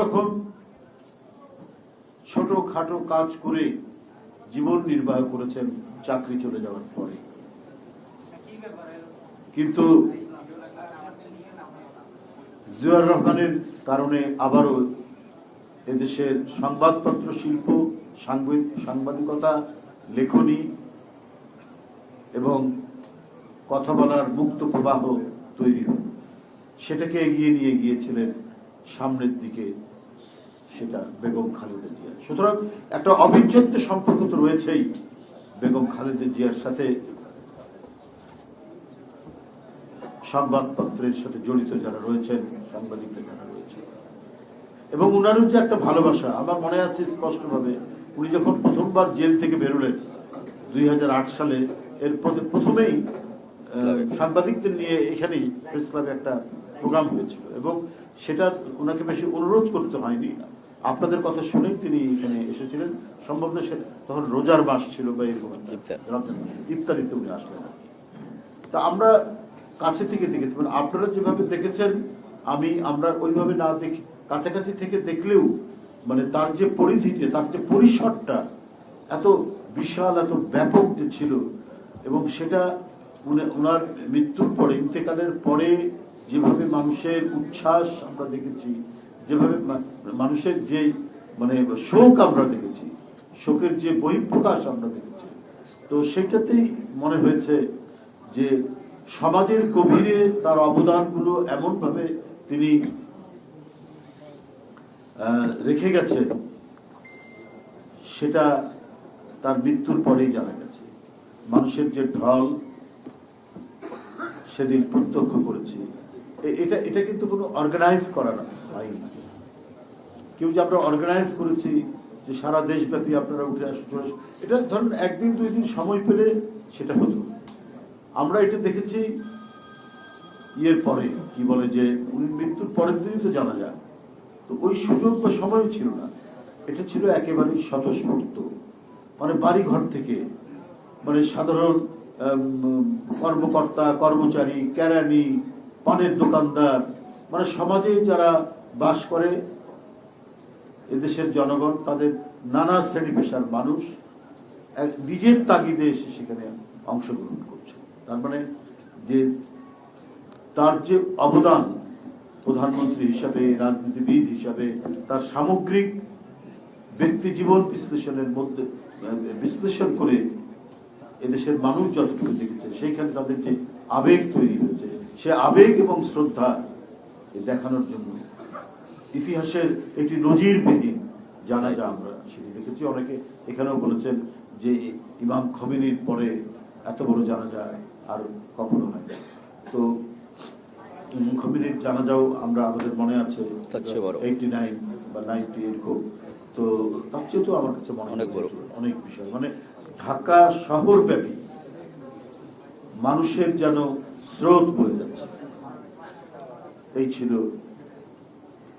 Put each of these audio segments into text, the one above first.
রকম ছোটখাটো কাজ করে জীবন নির্বাহ করেছেন চাকরি চলে যাওয়ার পরে। কিন্তু জিয়াউর রহমানের কারণে আবারও এদেশের সংবাদপত্র শিল্প, সাংবাদিকতা, লেখনী এবং কথা বলার মুক্ত প্রবাহ তৈরি হল। সেটাকে এগিয়ে নিয়ে গিয়েছিলেন সামনের দিকে, সেটা বেগম খালেদা জিয়া। সুতরাং একটা অবিচ্ছেদ্য সম্পর্ক তো রয়েছেই বেগম খালেদা জিয়ার সাথে, সংবাদপত্রের সাথে জড়িত যারা রয়েছেন, সাংবাদিকরা যারা রয়েছেন, এবং উনারও যে একটা ভালোবাসা। আমার মনে আছে স্পষ্টভাবে, উনি যখন প্রথমবার জেল থেকে বেরোলেন 2008 সালে, এর প্রথমেই সাংবাদিকদের নিয়ে এখানেই প্রেস ক্লাবে একটা প্রোগ্রাম হয়েছিল, এবং সেটা ওনাকে বেশি অনুরোধ করতে হয়নি, আপনাদের কথা শুনেই তিনি এখানে এসেছিলেন। সম্ভব না, সে তখন রোজার মাস ছিল বা এরকম ইফতারিতে উনি আসলেন আর কি। তা আমরা কাছে থেকে দেখেছি, মানে আপনারা যেভাবে দেখেছেন আমরা ওইভাবে না দেখি, কাছাকাছি থেকে দেখলেও মানে তার যে পরিধিটা, তার যে পরিসরটা এত বিশাল, এত ব্যাপক যে ছিল, এবং সেটা ওনার মৃত্যুর পরে, ইন্তেকালের পরে যেভাবে মানুষের উচ্ছ্বাস আমরা দেখেছি, যেভাবে মানুষের যে মানে শোক আমরা দেখেছি, শোকের যে বহিঃপ্রকাশ আমরা দেখেছি, তো সেটাতেই মনে হয়েছে যে সমাজের গভীরে তার অবদানগুলো এমনভাবে তিনি রেখে গেছে, সেটা তার মৃত্যুর পরেই জানা গেছে। মানুষের যে ঢল সেদিন প্রত্যক্ষ করেছি। এটা কিন্তু কোনো অর্গানাইজ করা হয়নি, কেউ যে আমরা অর্গানাইজ করেছি যে সারা দেশব্যাপী আপনারা উঠে আসুন, এটা ধরুন একদিন দুই দিন সময় পেলে সেটা হতো। আমরা এটা দেখেছি ইয়ের পরে, কি বলে যে উনি মৃত্যুর পরের দিনই তো জানা যায়, তো ওই সুযোগ বা সময় ছিল না। এটা ছিল একেবারেই স্বতঃস্ফূর্ত, মানে বাড়ি ঘর থেকে, মানে সাধারণ কর্মকর্তা, কর্মচারী, কেরানি, পানের দোকানদার, মানে সমাজে যারা বাস করে এদেশের জনগণ, তাদের নানা শ্রেণী পেশার মানুষ নিজের তাগিদে এসে সেখানে অংশগ্রহণ করছে। তার মানে যে তার যে অবদান প্রধানমন্ত্রী হিসাবে, রাজনীতিবিদ হিসাবে, তার সামগ্রিক ব্যক্তি জীবন বিশ্লেষণের মধ্যে বিশ্লেষণ করে এদেশের মানুষ যতটুকু দেখেছে, সেইখানে তাদের যে আবেগ তৈরি হয়েছে, সে আবেগ এবং শ্রদ্ধা দেখানোর জন্য ইতিহাসের একটি নজিরবিহীন জানাজা আমরা সেটি দেখেছি। অনেকে এখানেও বলেছেন যে ইমাম খোমেনির পরে এত বড় জানাজা আর কখনো হয়। তো খোমেনির জানাজাও আমরা, আমাদের মনে আছে 89 বা 90 এরকম, তো তার চেয়ে তো আমার কাছে মনে অনেক বড় অনেক বিষয়, মানে ঢাকা শহরব্যাপী মানুষের যেন স্রোত বয়ে যাচ্ছে। এই ছিল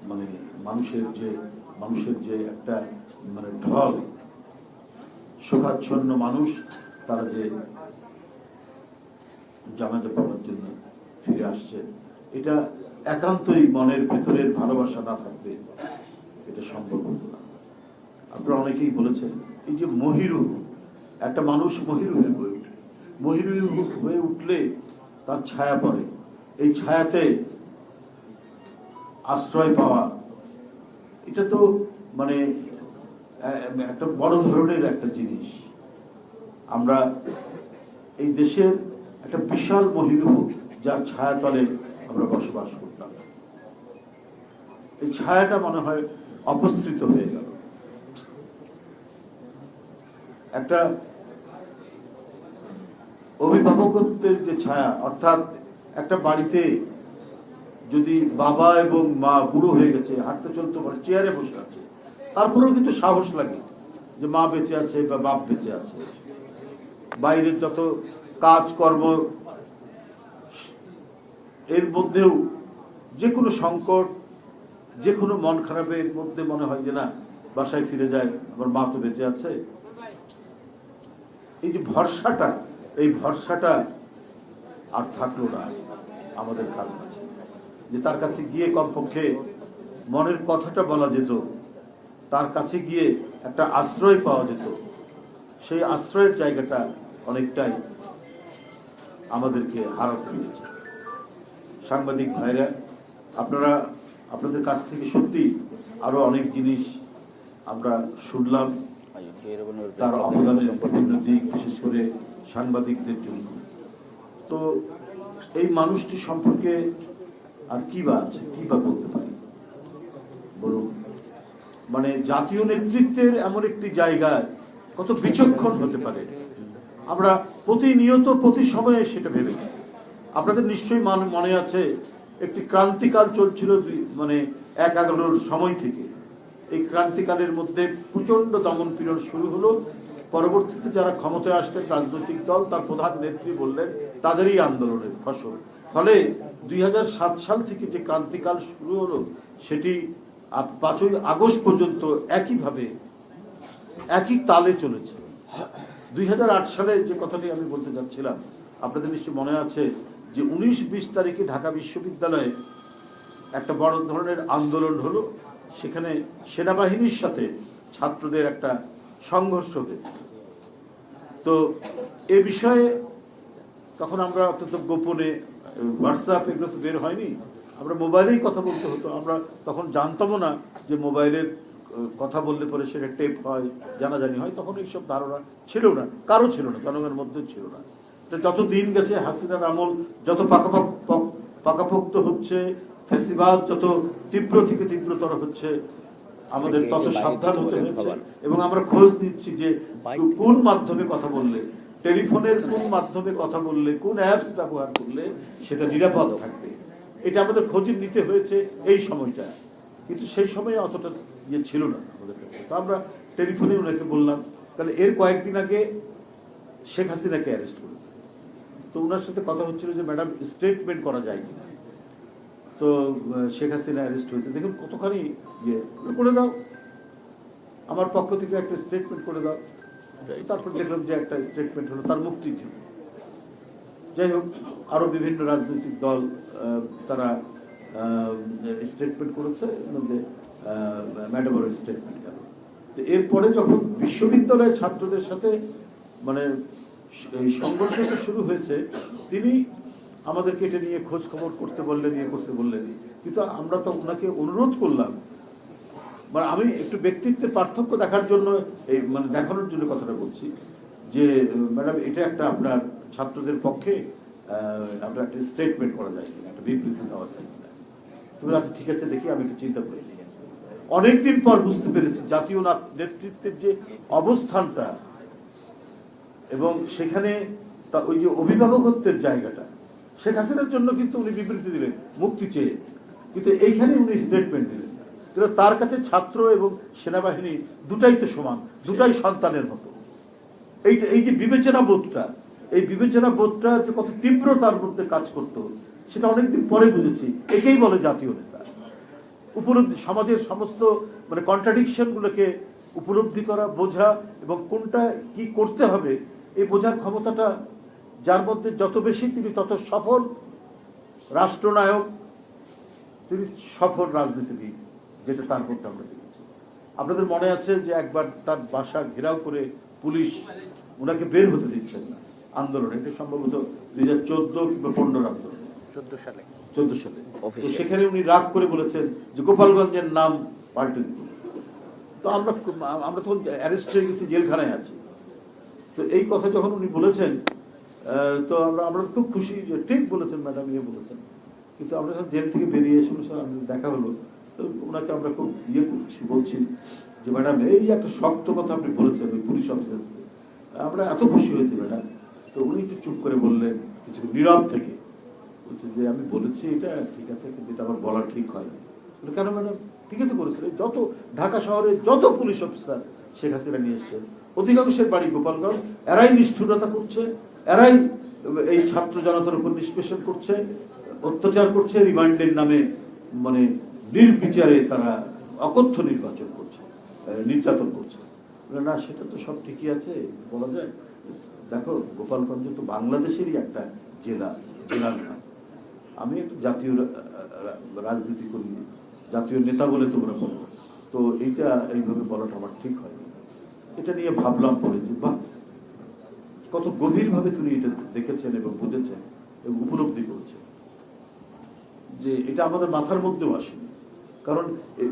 মানে মানুষের যে একটা মানে ঢল, শোকাচ্ছন্ন মানুষ, তারা যে জানাজা পাওয়ার জন্য ফিরে আসছে, এটা একান্তই মনের ভেতরের ভালোবাসা না থাকবে এটা সম্ভব হতো না। আপনারা অনেকেই বলেছেন এই যে মহিরু, একটা মানুষ মহিরু হয়ে উঠে, মহিরু হয়ে উঠলে তার ছায়া পড়ে, এই ছায়াতে আশ্রয় পাওয়া, এটা তো মানে একটা বড় ধরনের একটা জিনিস। আমরা এই দেশের একটা বিশাল মহিরু, যার ছায়া তলে আমরা বসবাস করতাম, এই ছায়াটা মনে হয় অপসৃত হয়ে গেল। একটা অভিভাবকত্বের যে ছায়া, অর্থাৎ একটা বাড়িতে যদি বাবা এবং মা বুড়ো হয়ে গেছে, হাঁটতে চলতে পারে, চেয়ারে বসে আছে, তারপরেও কিন্তু সাহস লাগে যে মা বেঁচে আছে বা বাপ বেঁচে আছে। বাইরের যত কাজকর্ম, এর মধ্যেও যে কোনো সংকট, যে কোনো মন খারাপের মধ্যে মনে হয় যে না, বাসায় ফিরে যায়, আমার মা তো বেঁচে আছে। এই যে ভরসাটা, এই ভরসাটা আর থাকলো না আমাদের কারো কাছে, যে তার কাছে গিয়ে কমপক্ষে মনের কথাটা বলা যেত, তার কাছে গিয়ে একটা আশ্রয় পাওয়া যেত, সেই আশ্রয়ের জায়গাটা অনেকটাই আমাদেরকে হারাতে হয়েছে। সাংবাদিক ভাইরা, আপনারা আপনাদের কাছ থেকে সত্যি আরো অনেক জিনিস আমরা শুনলাম, তার অবদানের বিভিন্ন দিক, বিশেষ করে সাংবাদিকদের জন্য। তো এই মানুষটি সম্পর্কে আর কি বা আছে, কি বা বলতে পারি বলুন। মানে জাতীয় নেতৃত্বের এমন একটি জায়গায় কত বিচক্ষণ হতে পারে, আমরা প্রতিনিয়ত প্রতি সময়ে সেটা ভেবেছি। আপনাদের নিশ্চয়ই মনে আছে, একটি ক্রান্তিকাল চলছিল মানে ১/১১ সময় থেকে। এই ক্রান্তিকালের মধ্যে প্রচন্ড দমন পীড়ন শুরু হলো। পরবর্তীতে যারা ক্ষমতায় আসলেন রাজনৈতিক দল, তার প্রধান নেত্রী বললেন তাদেরই আন্দোলনের ফসল। ফলে ২০০৭ সাল থেকে যে ক্রান্তিকাল শুরু হলো, সেটি ৫ই আগস্ট পর্যন্ত একইভাবে একই তালে চলেছে। ২০০৮ সালে যে কথাটি আমি বলতে যাচ্ছিলাম, আপনাদের নিশ্চয় মনে আছে যে ১৯-২০ তারিখে ঢাকা বিশ্ববিদ্যালয়ে একটা বড় ধরনের আন্দোলন হলো। সেখানে সেনাবাহিনীর সাথে ছাত্রদের একটা সংঘর্ষ হয়েছে। তো এ বিষয়ে তখন আমরা অত্যন্ত গোপনে, হোয়াটসঅ্যাপ এগুলো তো বের হয়নি, আমরা মোবাইলেই কথা বলতে হতো। আমরা তখন জানতামও না যে মোবাইলের কথা বললে পরে সেটা টেপ হয়, জানাজানি হয়। তখন এইসব ধারণা ছিল না, কারো ছিল না, জনগণের মধ্যে ছিল না। তো যত দিন গেছে, হাসিনার আমল যত পাকাপোক্ত হচ্ছে, ফ্যাসিবাদ যত তীব্র থেকে তীব্রতর হচ্ছে, আমাদের তত সাবধান হতে হচ্ছে। এবং আমরা খোঁজ নিচ্ছি যে কোন মাধ্যমে কথা বললে, টেলিফোনের কোন মাধ্যমে কথা বললে, কোন অ্যাপস ব্যবহার করলে সেটা নিরাপদ থাকবে। এটা আমাদের খোঁজ নিতে হয়েছে এই সময়টা। কিন্তু সেই সময় অতটা ইয়ে ছিল না আমাদের কাছে। তো আমরা টেলিফোনে ওনাকে বললাম। তাহলে এর কয়েকদিন আগে শেখ হাসিনাকে অ্যারেস্ট করেছে। তো ওনার সাথে কথা হচ্ছিল যে ম্যাডাম স্টেটমেন্ট করা যায় কিনা। তো শেখ হাসিনা অ্যারেস্ট হয়েছে, দেখুন কতখানি ইয়ে, করে দাও, আমার পক্ষ থেকে একটা স্টেটমেন্ট করে দাও। তারপর দেখলাম যে একটা স্টেটমেন্ট হলো, তার মুক্তি ছিল। যাই হোক, আরো বিভিন্ন রাজনৈতিক দল তারা স্টেটমেন্ট করেছে, এর মধ্যে ম্যাডামের স্টেটমেন্ট গেল। তো এরপরে যখন বিশ্ববিদ্যালয়ের ছাত্রদের সাথে মানে এই সংঘর্ষটা শুরু হয়েছে, তিনি আমাদেরকে এটা নিয়ে খোঁজ খবর করতে বললেন, ইয়ে করতে বললেন। কিন্তু আমরা তো ওনাকে অনুরোধ করলাম, মানে আমি একটু ব্যক্তিত্বের পার্থক্য দেখার জন্য, এই মানে দেখানোর জন্য কথাটা বলছি যে ম্যাডাম, এটা একটা আপনার ছাত্রদের পক্ষে আপনার একটা স্টেটমেন্ট করা যায় কিনা, একটা বিবৃতি দেওয়া যায় কিনা। তুমি আচ্ছা ঠিক আছে, দেখি, আমি একটু চিন্তা করে নিই। অনেকদিন পর বুঝতে পেরেছি জাতীয় নেতৃত্বের যে অবস্থানটা, এবং সেখানে ওই যে অভিভাবকত্বের জায়গাটা, শেখ হাসিনার জন্য কিন্তু উনি বিবৃতি দিলেন মুক্তি চেয়ে, কিন্তু এইখানে উনি স্টেটমেন্ট দিলেন। কিন্তু তার কাছে ছাত্র এবং সেনাবাহিনী দুটাই তো সমান, দুটাই সন্তানের মতো। এই যে বিবেচনা বোধটা, এই বিবেচনা বোধটা যে কত তীব্র তার মধ্যে কাজ করতো, সেটা অনেকদিন পরে বুঝেছি। একেই বলে জাতীয় নেতা। উপলব্ধি, সমাজের সমস্ত মানে কন্ট্রাডিকশন গুলোকে উপলব্ধি করা, বোঝা, এবং কোনটা কি করতে হবে এই বোঝার ক্ষমতাটা যার মধ্যে যত বেশি, তিনি তত সফল রাষ্ট্রনায়ক, তিনি সফল রাজনীতিবিদ, যেটা তার মধ্যে আমরা দেখেছি। আপনাদের মনে আছে যে একবার তার বাসা ঘেরাও করে পুলিশ ওনাকে বের হতে দিচ্ছেন না আন্দোলনে। এটা সম্ভবত 2014 কিংবা 15 আন্দোলন, 14 সালে। তো সেখানে উনি রাগ করে বলেছেন যে গোপালগঞ্জের নাম পাল্টে দিন। তো আমরা তখন অ্যারেস্ট হয়ে গেছি, জেলখানায় আছি। তো এই কথা যখন উনি বলেছেন, তো আমরা খুব খুশি যে ঠিক বলেছেন ম্যাডাম, ইয়ে বলেছেন। কিন্তু আমরা যখন জেল থেকে বেরিয়ে এসে দেখা হলো, তো ওনাকে আমরা খুব ইয়ে করছি, বলছি যে ম্যাডাম, এই একটা শক্ত কথা আপনি বলেছেন ওই পুলিশ অফিসারকে, আমরা এত খুশি হয়েছি ম্যাডাম। তো উনি একটু চুপ করে বললেন, কিছু নীরব থেকে বলছে যে আমি বলেছি এটা ঠিক আছে, কিন্তু এটা আমার বলা ঠিক হয়। কেন ম্যাডাম? ঠিকই তো করেছেন। যত ঢাকা শহরে যত পুলিশ অফিসার শেখ হাসিনা নিয়ে এসছেন, অধিকাংশের বাড়ি গোপালগঞ্জ, এরাই নিষ্ঠুরতা করছে, এরাই এই ছাত্র জনতার উপর নিষ্পেষণ করছে, অত্যাচার করছে, রিমান্ডের নামে মানে নির্বিচারে তারা অকথ্য নির্বাচন করছে, নির্যাতন করছে। না, সেটা তো সব ঠিকই আছে, বলা যায়। দেখো, গোপালগঞ্জ তো বাংলাদেশেরই একটা জেলার নাম। আমি একটু জাতীয় রাজনীতি করি, জাতীয় নেতা বলে তোমরা বলো। তো এইটা এইভাবে বলাটা আমার ঠিক হয়নি। এটা নিয়ে ভাবলাম পরে যে বাহ, কত গভীরভাবে তিনি এটা দেখেছেন এবং বুঝেছেন এবং উপলব্ধি করেছেন, যে এটা আমাদের মাথার মধ্যেও আসেনি। কারণ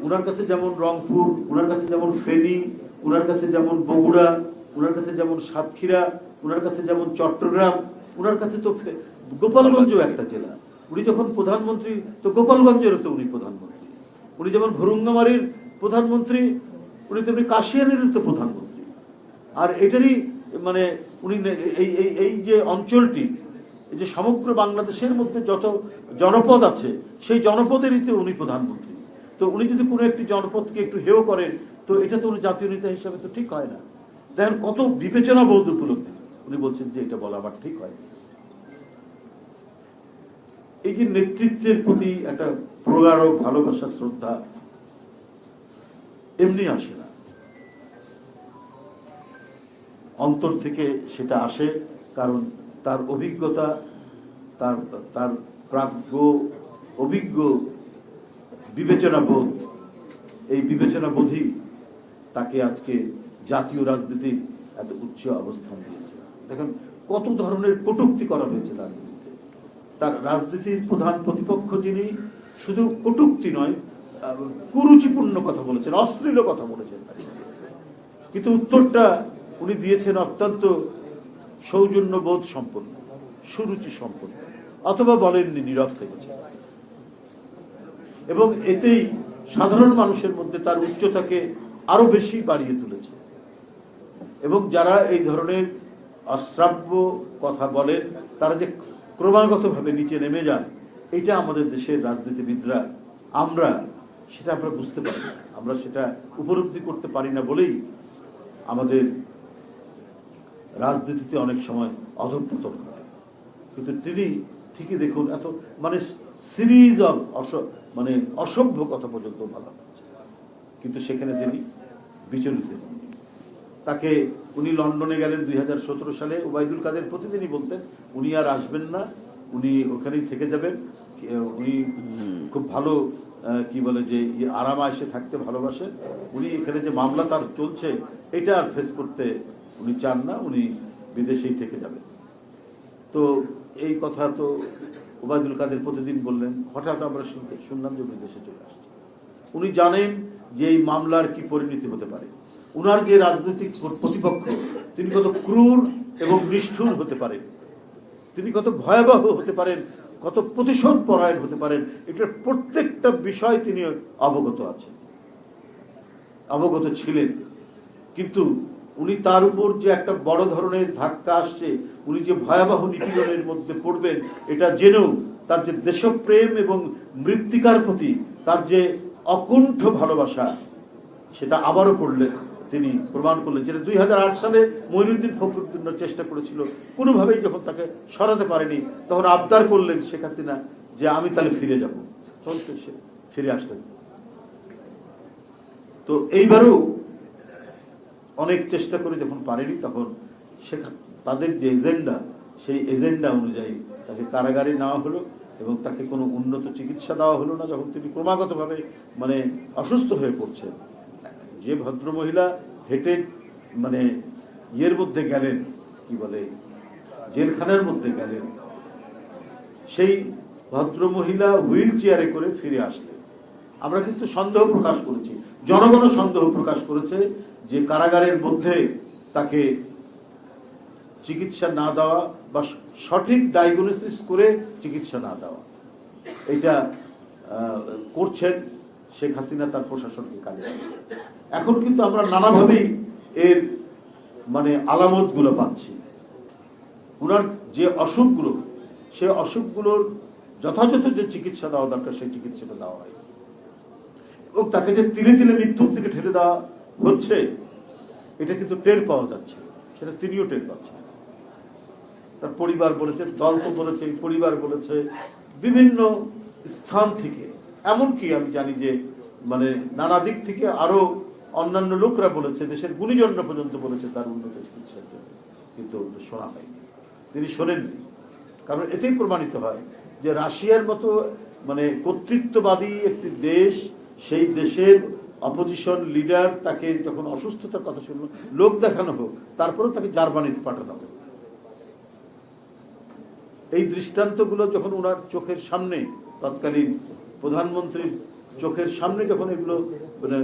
উনার কাছে যেমন রংপুর, উনার কাছে যেমন ফেনী, উনার কাছে যেমন বগুড়া, উনার কাছে যেমন সাতক্ষীরা, উনার কাছে যেমন চট্টগ্রাম, উনার কাছে তো গোপালগঞ্জও একটা জেলা। উনি যখন প্রধানমন্ত্রী তো গোপালগঞ্জেরও তো উনি প্রধানমন্ত্রী। উনি যেমন ভুরুঙ্গামারির প্রধানমন্ত্রী, উনি তেমনি কাশিয়ানের তো প্রধানমন্ত্রী। আর এটারই মানে উনি এই যে অঞ্চলটি, এই যে সমগ্র বাংলাদেশের মধ্যে যত জনপদ আছে সেই জনপদেরই তো উনি প্রধানমন্ত্রী। তো উনি যদি কোনো একটি জনপদকে একটু হেয় করেন, তো এটা তো উনি জাতীয় নেতা হিসাবে তো ঠিক হয় না। দেখেন কত বিবেচনা বোধ উপলব্ধি। উনি বলছেন যে এটা বলা আমার ঠিক হয়। এই যে নেতৃত্বের প্রতি একটা প্রগাঢ় ভালোবাসা, শ্রদ্ধা এমনি আসে না, অন্তর থেকে সেটা আসে। কারণ তার অভিজ্ঞতা, তার প্রাজ্ঞ অভিজ্ঞ বিবেচনাবোধ, এই বিবেচনাবোধই তাকে আজকে জাতীয় রাজনীতির এত উচ্চ অবস্থান দিয়েছে। দেখেন কত ধরনের কটূক্তি করা হয়েছে তার বিরুদ্ধে। তার রাজনীতির প্রধান প্রতিপক্ষ যিনি শুধু কটূক্তি নয়, কুরুচিপূর্ণ কথা বলেছেন, অশ্লীল কথা বলেছেন, কিন্তু উত্তরটা উনি দিয়েছেন অত্যন্ত সৌজন্যবোধ সম্পন্ন, সুরুচি সম্পন্ন, অথবা বলেননি, নীরব থেকেছে। এবং এতেই সাধারণ মানুষের মধ্যে তার উচ্চতাকে আরো বেশি বাড়িয়ে তুলেছে। এবং যারা এই ধরনের অশ্রাব্য কথা বলেন, তারা যে ক্রমাগতভাবে নিচে নেমে যান, এটা আমাদের দেশের রাজনীতিবিদরা আমরা বুঝতে পারি না, আমরা সেটা উপলব্ধি করতে পারি না বলেই আমাদের রাজনীতিতে অনেক সময় অধঃপতন ঘটে। কিন্তু তিনি ঠিকই দেখুন এত মানে সিরিজ অফ অসভ্য কথা পর্যন্ত বলা হচ্ছে, কিন্তু সেখানে তিনি বিচলিত হন। তাকে উনি লন্ডনে গেলেন 2017 সালে। ওবায়দুল কাদের প্রতিদিনই বলতেন উনি আর আসবেন না, উনি ওখানেই থেকে যাবেন। উনি খুব ভালো কি বলে যে আরাম আয়েশে থাকতে ভালোবাসেন। উনি এখানে যে মামলা তার চলছে এটা আর ফেস করতে উনি চান না, উনি বিদেশেই থেকে যাবেন। তো এই কথা তো ওবায়দুল কাদের প্রতিদিন বললেন। হঠাৎ আমরা শুনলাম যে উনি দেশে চলে আসছেন। উনি জানেন যে এই মামলার কি পরিণতি হতে পারে। উনার যে রাজনৈতিক প্রতিপক্ষ তিনি কত ক্রূর এবং নিষ্ঠুর হতে পারেন, তিনি কত ভয়াবহ হতে পারেন, কত প্রতিশোধ পরায়ণ হতে পারেন, এটার প্রত্যেকটা বিষয় তিনি অবগত ছিলেন। কিন্তু উনি তার উপর যে একটা বড় ধরনের ধাক্কা আসছে, উনি যে ভয়াবহ নিপীড়নের মধ্যে পড়বেন, এটা জেনেও তার যে দেশপ্রেম এবং মৃত্তিকার প্রতি তার যে অকুণ্ঠ ভালোবাসা, সেটা আবারও পড়লেন, তিনি প্রমাণ করলেন। যেটা 2008 সালে মঈনুদ্দিন ফখরুদ্দিন চেষ্টা করেছিল, কোনোভাবেই যখন তাকে সরাতে পারেনি, তখন আবদার করলেন শেখ হাসিনা যে আমি তাহলে ফিরে যাব, তখন সে ফিরে আসলেন। তো এইবারও অনেক চেষ্টা করে যখন পারেনি, তখন তাদের যে এজেন্ডা, সেই এজেন্ডা অনুযায়ী তাকে কারাগারে নেওয়া হলো এবং তাকে কোনো উন্নত চিকিৎসা দেওয়া হলো না। যখন তিনি ক্রমাগতভাবে অসুস্থ হয়ে পড়ছেন, যে ভদ্রমহিলা হেঁটে ইয়ের মধ্যে গেলেন, কি বলে জেলখানার মধ্যে গেলেন, সেই ভদ্রমহিলা হুইল চেয়ারে করে ফিরে আসলেন। আমরা কিন্তু সন্দেহ প্রকাশ করেছি, জনগণও সন্দেহ প্রকাশ করেছে যে কারাগারের মধ্যে তাকে চিকিৎসা না দেওয়া বা সঠিক ডায়াগনোসিস করে চিকিৎসা না দেওয়া, এটা করছেন শেখ হাসিনা তার প্রশাসনকে কাজে। এখন কিন্তু আমরা নানাভাবেই এর আলামতগুলো পাচ্ছি। ওনার যে অসুখগুলো, সে অসুখগুলোর যথাযথ যে চিকিৎসা দেওয়া দরকার সেই চিকিৎসাটা দেওয়া হয়, এবং তাকে যে তিলে তিলে মৃত্যুর দিকে ঠেলে দেওয়া হচ্ছে, এটা কিন্তু টের পাওয়া যাচ্ছে, সেটা তিনিও টের পাচ্ছেন। তার পরিবার বলেছে, দল তো বলেছে, পরিবার বলেছে, বিভিন্ন স্থান থেকে, এমনকি আমি জানি যে নানা দিক থেকে আরো অন্যান্য লোকরা বলেছে, দেশের গুণীজনরা পর্যন্ত বলেছে তার উন্নত চিকিৎসার জন্য, কিন্তু শোনা হয়নি, তিনি শোনেননি। কারণ এতেই প্রমাণিত হয় যে রাশিয়ার মতো কর্তৃত্ববাদী একটি দেশ সেই দেশের অপোজিশন লিডার তাকে যখন অসুস্থতার কথা শুনলো, লোক দেখানো হোক, তারপরেও তাকে জার্মানিতে পাঠানো হোক। এই দৃষ্টান্তগুলো যখন ওনার চোখের সামনে, তৎকালীন প্রধানমন্ত্রীর চোখের সামনে যখন এগুলো মানে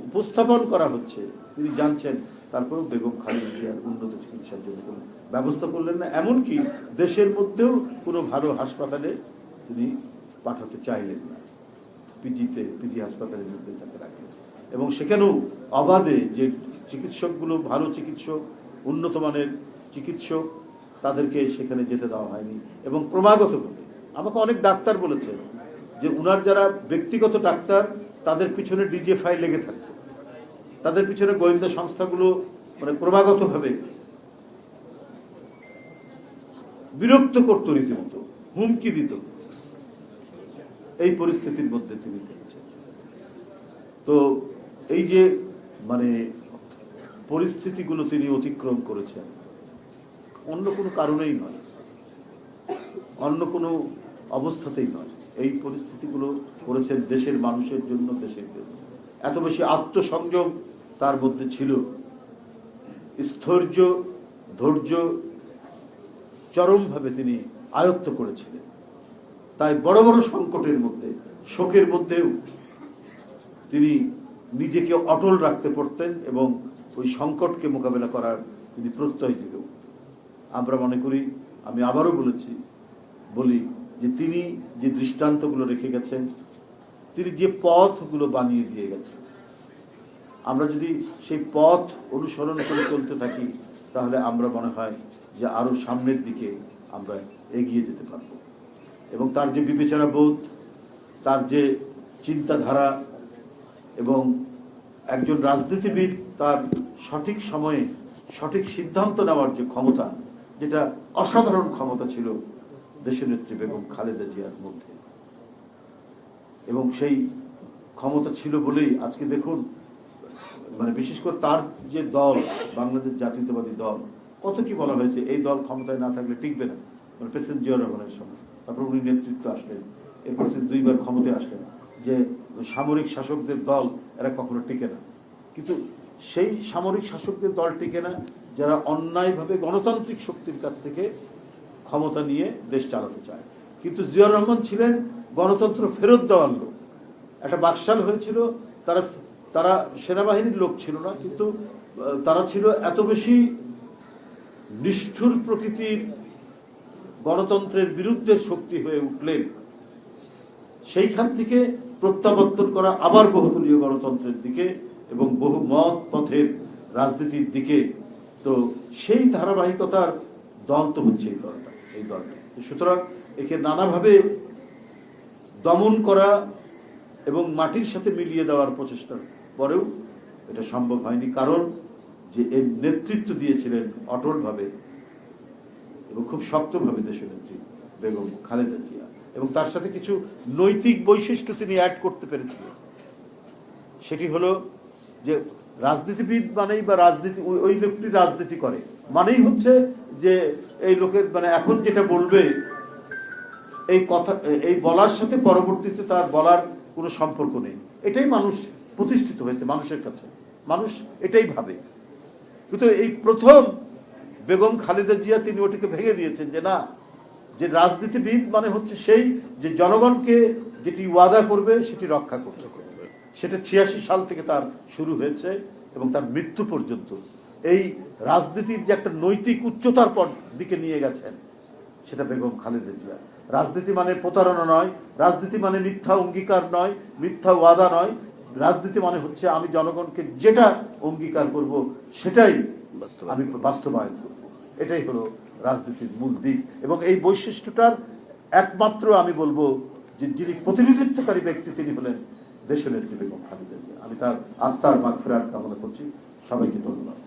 উপস্থাপন করা হচ্ছে, তিনি জানছেন, তারপরেও বেগম খালেদা জিয়ার উন্নত চিকিৎসার জন্য কোনো ব্যবস্থা করলেন না। এমনকি দেশের মধ্যেও কোনো ভালো হাসপাতালে তিনি পাঠাতে চাইলেন না, পিজি হাসপাতালের মধ্যে তাকে রাখলেন। এবং সেখানেও অবাধে যে চিকিৎসকগুলো ভালো চিকিৎসক, উন্নত মানের চিকিৎসক, তাদেরকে সেখানে যেতে দেওয়া হয়নি। এবং ক্রমাগতভাবে আমাকে অনেক ডাক্তার বলেছেন যে উনার যারা ব্যক্তিগত ডাক্তার, তাদের পিছনে ডিজিএফআই লেগে থাকে, তাদের পিছনে গোয়েন্দা সংস্থাগুলো মানে ক্রমাগতভাবে বিরক্ত করত, রীতিমতো হুমকি দিত। এই পরিস্থিতির মধ্যে তিনি থেকেছেন। তো এই যে মানে পরিস্থিতিগুলো তিনি অতিক্রম করেছেন, অন্য কোনো কারণেই নয়, অন্য কোনো অবস্থাতেই নয়। এই পরিস্থিতিগুলো করেছেন দেশের মানুষের জন্য, দেশের জন্য। এত বেশি আত্মসংযম তার মধ্যে ছিল, স্থৈর্য, ধৈর্য চরমভাবে তিনি আয়ত্ত করেছিলেন। তাই বড় বড় সংকটের মধ্যে, শোকের মধ্যেও তিনি নিজেকে অটল রাখতে পারতেন এবং ওই সংকটকে মোকাবেলা করার তিনি প্রত্যয় ছিল। আমরা মনে করি, আমি আবারও বলি যে তিনি যে দৃষ্টান্তগুলো রেখে গেছেন, তিনি যে পথগুলো বানিয়ে দিয়ে গেছেন, আমরা যদি সেই পথ অনুসরণ করে চলতে থাকি, তাহলে আমরা মনে হয় যে আরো সামনের দিকে আমরা এগিয়ে যেতে পারব। এবং তার যে বিবেচনা বোধ, তার যে চিন্তাধারা, এবং একজন রাজনীতিবিদ তার সঠিক সময়ে সঠিক সিদ্ধান্ত নেওয়ার যে ক্ষমতা, যেটা অসাধারণ ক্ষমতা ছিল দেশনেত্রী বেগম খালেদা জিয়ার মধ্যে। এবং সেই ক্ষমতা ছিল বলেই আজকে দেখুন, মানে বিশেষ করে তার যে দল, বাংলাদেশ জাতীয়তাবাদী দল, কত কি বলা হয়েছে, এই দল ক্ষমতায় না থাকলে টিকবে না, মানে প্রেসিডেন্ট জিয়া রহমানের সময়। তারপর উনি নেতৃত্ব আসলেন, এরপর তিনি 2 বার ক্ষমতায় আসলেন, যে সামরিক শাসকদের দল এরা কখনো টিকে না। কিন্তু সেই সামরিক শাসকদের দল টিকে না যারা অন্যায়ভাবে গণতান্ত্রিক শক্তির কাছ থেকে ক্ষমতা নিয়ে দেশ চালাতে চায়। কিন্তু জিয়াউর রহমান ছিলেন গণতন্ত্র ফেরত দেওয়ার লোক। একটা বাকশাল হয়েছিল, তারা সেনাবাহিনীর লোক ছিল না, কিন্তু তারা ছিল এত বেশি নিষ্ঠুর প্রকৃতির গণতন্ত্রের বিরুদ্ধে শক্তি হয়ে উঠলেন, সেইখান থেকে প্রত্যাবর্তন করা আবার বহুদলীয় গণতন্ত্রের দিকে এবং বহু মত পথের রাজনীতির দিকে। তো সেই ধারাবাহিকতার দল তো হচ্ছে এই দলটা। সুতরাং একে নানাভাবে দমন করা এবং মাটির সাথে মিলিয়ে দেওয়ার প্রচেষ্টার পরেও এটা সম্ভব হয়নি, কারণ যে এর নেতৃত্ব দিয়েছিলেন অটলভাবে এবং খুব শক্তভাবে দেশনেত্রী বেগম খালেদা জিয়া, এবং তার সাথে কিছু নৈতিক বৈশিষ্ট্য তিনি অ্যাড করতে পেরেছিলেন। সেটি হলো যে রাজনীতিবিদ মানেই বা রাজনীতি, ওই লোকটি রাজনীতি করে মানেই হচ্ছে যে এই লোকের মানে এখন যেটা বলবে এই কথা, এই বলার সাথে পরবর্তীতে তার বলার কোনো সম্পর্ক নেই। এটাই মানুষ প্রতিষ্ঠিত হয়েছে মানুষের কাছে, মানুষ এটাই ভাবে। কিন্তু এই প্রথম বেগম খালেদা জিয়া তিনি ওটিকে ভেঙে দিয়েছেন, যে না, যে রাজনীতিবিদ মানে হচ্ছে সেই যে জনগণকে যেটি ওয়াদা করবে সেটি রক্ষা করবে। সেটা 86 সাল থেকে তার শুরু হয়েছে এবং তার মৃত্যু পর্যন্ত এই রাজনীতির যে একটা নৈতিক উচ্চতার পর দিকে নিয়ে গেছেন, সেটা বেগম খালেদা জিয়া। রাজনীতি মানে প্রতারণা নয়, রাজনীতি মানে মিথ্যা অঙ্গীকার নয়, মিথ্যা ওয়াদা নয়। রাজনীতি মানে হচ্ছে আমি জনগণকে যেটা অঙ্গীকার করব সেটাই আমি বাস্তবায়ন করব। এটাই হলো রাজনীতির মূল দিক। এবং এই বৈশিষ্ট্যটার একমাত্র আমি বলবো যে যিনি প্রতিনিধিত্বকারী ব্যক্তি তিনি হলেন দেশনেত্রী বেগম খালেদা জিয়া। আমি তার আত্মার মাগফিরাত কামনা করছি। সবাইকে ধন্যবাদ।